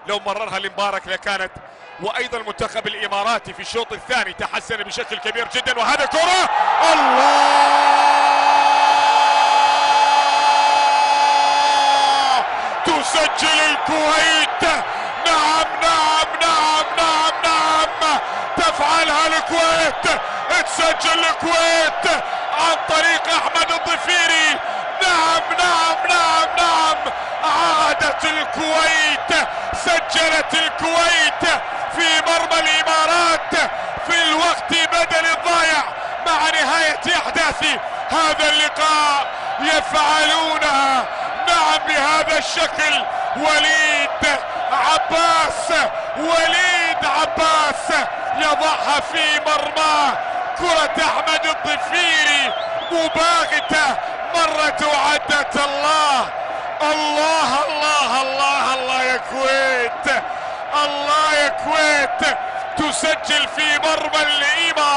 لو مررها لمبارك لكانت. وايضا المنتخب الاماراتي في الشوط الثاني تحسن بشكل كبير جدا، وهذا كرة الله تسجل الكويت. نعم نعم نعم نعم نعم تفعلها الكويت، تسجل الكويت عن طريق احمد الضفيري. نعم نعم نعم نعم عادت الكويت، سجلت الكويت في مرمى الامارات في الوقت بدل الضايع مع نهاية احداث هذا اللقاء. يفعلونها نعم بهذا الشكل. وليد عباس يضعها في مرماه. كرة احمد الضفيري مباغتة مرت وعدت. الله الله الله الله الله يا كويت، الله يا كويت تسجل في مرمى الامارات.